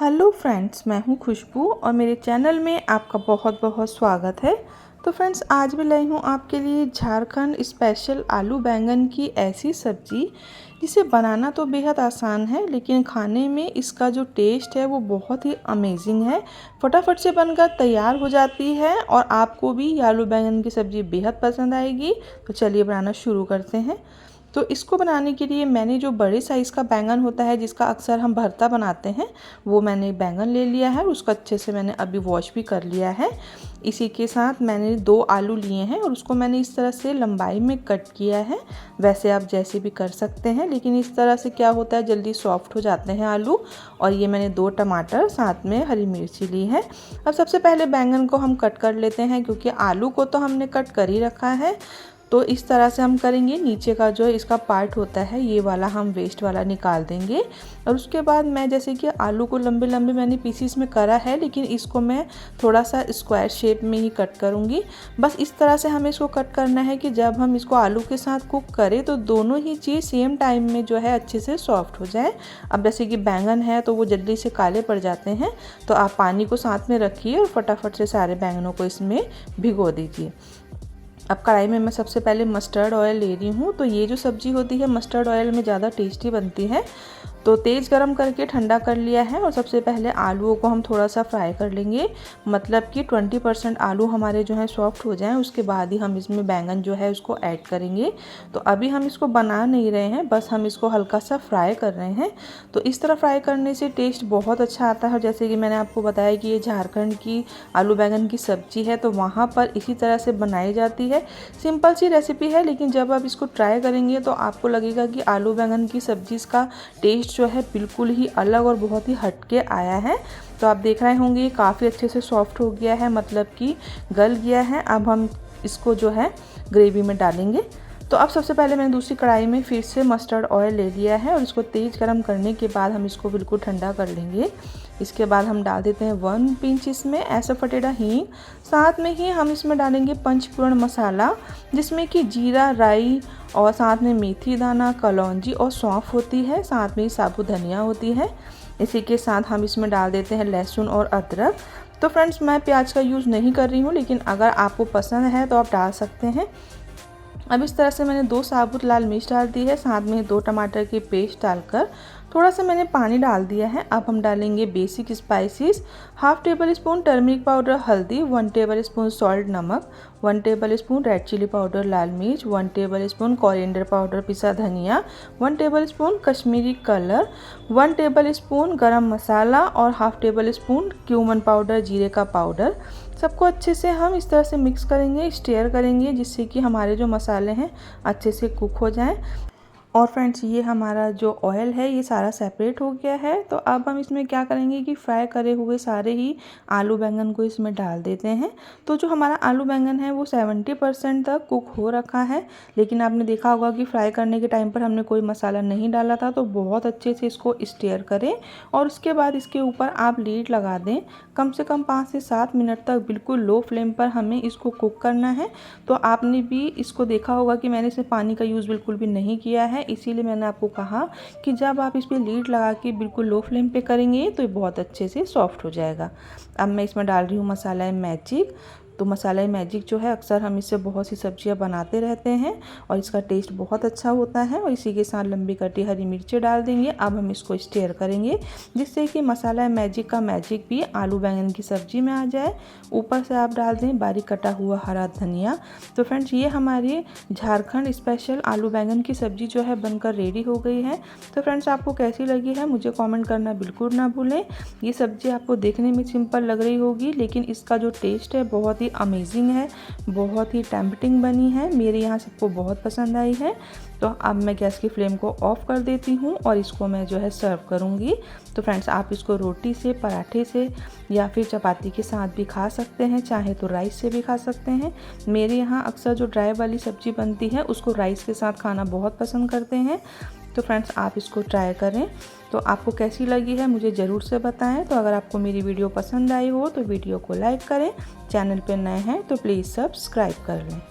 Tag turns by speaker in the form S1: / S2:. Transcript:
S1: Hello friends, मैं हूं खुशबू और मेरे चैनल में आपका बहुत बहुत स्वागत है। तो फ्रेंड्स, आज भी लाई हूं आपके लिए झारखंड स्पेशल आलू बैंगन की ऐसी सब्ज़ी जिसे बनाना तो बेहद आसान है, लेकिन खाने में इसका जो टेस्ट है वो बहुत ही अमेजिंग है। फटाफट से बनकर तैयार हो जाती है और आपको भी ये आलू बैंगन की सब्ज़ी बेहद पसंद आएगी। तो चलिए बनाना शुरू करते हैं। तो इसको बनाने के लिए मैंने जो बड़े साइज़ का बैंगन होता है जिसका अक्सर हम भरता बनाते हैं, वो मैंने बैंगन ले लिया है। उसको अच्छे से मैंने अभी वॉश भी कर लिया है। इसी के साथ मैंने 2 आलू लिए हैं और उसको मैंने इस तरह से लंबाई में कट किया है। वैसे आप जैसे भी कर सकते हैं, लेकिन इस तरह से क्या होता है, जल्दी सॉफ्ट हो जाते हैं आलू। और ये मैंने 2 टमाटर, साथ में हरी मिर्ची ली है। अब सबसे पहले बैंगन को हम कट कर लेते हैं, क्योंकि आलू को तो हमने कट कर ही रखा है। तो इस तरह से हम करेंगे। नीचे का जो इसका पार्ट होता है ये वाला हम वेस्ट वाला निकाल देंगे। और उसके बाद मैं जैसे कि आलू को लंबे लंबे मैंने पीसीस में करा है, लेकिन इसको मैं थोड़ा सा स्क्वायर शेप में ही कट करूँगी। बस इस तरह से हमें इसको कट करना है कि जब हम इसको आलू के साथ कुक करें तो दोनों ही चीज़ सेम टाइम में जो है अच्छे से सॉफ्ट हो जाए। अब जैसे कि बैंगन है तो वो जल्दी से काले पड़ जाते हैं, तो आप पानी को साथ में रखिए और फटाफट से सारे बैंगनों को इसमें भिगो दीजिए। अब कढ़ाई में मैं सबसे पहले मस्टर्ड ऑयल ले रही हूँ। तो ये जो सब्ज़ी होती है मस्टर्ड ऑयल में ज़्यादा टेस्टी बनती है। तो तेज़ गरम करके ठंडा कर लिया है और सबसे पहले आलूओं को हम थोड़ा सा फ्राई कर लेंगे। मतलब कि 20% आलू हमारे जो है सॉफ्ट हो जाएं, उसके बाद ही हम इसमें बैंगन जो है उसको ऐड करेंगे। तो अभी हम इसको बना नहीं रहे हैं, बस हम इसको हल्का सा फ्राई कर रहे हैं। तो इस तरह फ्राई करने से टेस्ट बहुत अच्छा आता है। जैसे कि मैंने आपको बताया कि ये झारखंड की आलू बैंगन की सब्ज़ी है, तो वहाँ पर इसी तरह से बनाई जाती है। सिंपल सी रेसिपी है, लेकिन जब आप इसको ट्राई करेंगे तो आपको लगेगा कि आलू बैंगन की सब्ज़ी का टेस्ट जो है बिल्कुल ही अलग और बहुत ही हटके आया है। तो आप देख रहे होंगे काफ़ी अच्छे से सॉफ्ट हो गया है, मतलब कि गल गया है। अब हम इसको जो है ग्रेवी में डालेंगे। तो अब सबसे पहले मैंने दूसरी कढ़ाई में फिर से मस्टर्ड ऑयल ले लिया है और इसको तेज़ गरम करने के बाद हम इसको बिल्कुल ठंडा कर लेंगे। इसके बाद हम डाल देते हैं 1 पिंच इसमें एसोफेटेडा हींग। साथ में ही हम इसमें डालेंगे पंचफोड़न मसाला, जिसमें कि जीरा, राई और साथ में मेथी दाना, कलौंजी और सौंफ होती है। साथ में साबुत धनिया होती है। इसी के साथ हम इसमें डाल देते हैं लहसुन और अदरक। तो फ्रेंड्स, मैं प्याज का यूज़ नहीं कर रही हूँ, लेकिन अगर आपको पसंद है तो आप डाल सकते हैं। अब इस तरह से मैंने 2 साबुत लाल मिर्च डाल दी है, साथ में 2 टमाटर की पेस्ट डालकर थोड़ा सा मैंने पानी डाल दिया है। अब हम डालेंगे basic spices, 1/2 tablespoon turmeric powder हल्दी, 1 टेबल स्पून सॉल्ट नमक, 1 tablespoon red chilli powder लाल मिर्च, 1 टेबल स्पून कोरिएंडर पाउडर पिसा धनिया, 1 tablespoon Kashmiri colour, 1 tablespoon garam masala और 1/2 टेबल स्पून क्यूमन पाउडर, जीरे का पाउडर। सबको अच्छे से हम इस तरह से मिक्स करेंगे, स्टीयर करेंगे, जिससे कि हमारे जो मसाले हैं अच्छे से कुक हो जाएं। और फ्रेंड्स, ये हमारा जो ऑयल है ये सारा सेपरेट हो गया है। तो अब हम इसमें क्या करेंगे कि फ्राई करे हुए सारे ही आलू बैंगन को इसमें डाल देते हैं। तो जो हमारा आलू बैंगन है वो 70% तक कुक हो रखा है, लेकिन आपने देखा होगा कि फ्राई करने के टाइम पर हमने कोई मसाला नहीं डाला था। तो बहुत अच्छे से इसको स्टीयर करें और उसके बाद इसके ऊपर आप लीड लगा दें। कम से कम 5 से 7 मिनट तक बिल्कुल लो फ्लेम पर हमें इसको कुक करना है। तो आपने भी इसको देखा होगा कि मैंने इसमें पानी का यूज़ बिल्कुल भी नहीं किया है, इसीलिए मैंने आपको कहा कि जब आप इस पर लीड लगा के बिल्कुल लो फ्लेम पे करेंगे तो ये बहुत अच्छे से सॉफ्ट हो जाएगा। अब मैं इसमें डाल रही हूँ मसाला मैजिक। तो मसाला मैजिक जो है अक्सर हम इससे बहुत सी सब्जियां बनाते रहते हैं और इसका टेस्ट बहुत अच्छा होता है। और इसी के साथ लंबी कटी हरी मिर्चें डाल देंगे। अब हम इसको स्टीयर करेंगे, जिससे कि मसाला मैजिक का मैजिक भी आलू बैंगन की सब्ज़ी में आ जाए। ऊपर से आप डाल दें बारीक कटा हुआ हरा धनिया। तो फ्रेंड्स, ये हमारी झारखंड स्पेशल आलू बैंगन की सब्ज़ी जो है बनकर रेडी हो गई है। तो फ्रेंड्स, आपको कैसी लगी है मुझे कमेंट करना बिल्कुल ना भूलें। ये सब्ज़ी आपको देखने में सिंपल लग रही होगी, लेकिन इसका जो टेस्ट है बहुत ही अमेजिंग है, बहुत ही टेम्पटिंग बनी है। मेरे यहाँ सबको बहुत पसंद आई है। तो अब मैं गैस की फ्लेम को ऑफ कर देती हूँ और इसको मैं जो है सर्व करूँगी। तो फ्रेंड्स, आप इसको रोटी से, पराठे से या फिर चपाती के साथ भी खा सकते हैं, चाहे तो राइस से भी खा सकते हैं। मेरे यहाँ अक्सर जो ड्राई वाली सब्ज़ी बनती है उसको राइस के साथ खाना बहुत पसंद करते हैं। तो फ्रेंड्स, आप इसको ट्राई करें। तो आपको कैसी लगी है मुझे ज़रूर से बताएं। तो अगर आपको मेरी वीडियो पसंद आई हो तो वीडियो को लाइक करें। चैनल पर नए हैं तो प्लीज़ सब्सक्राइब कर लें।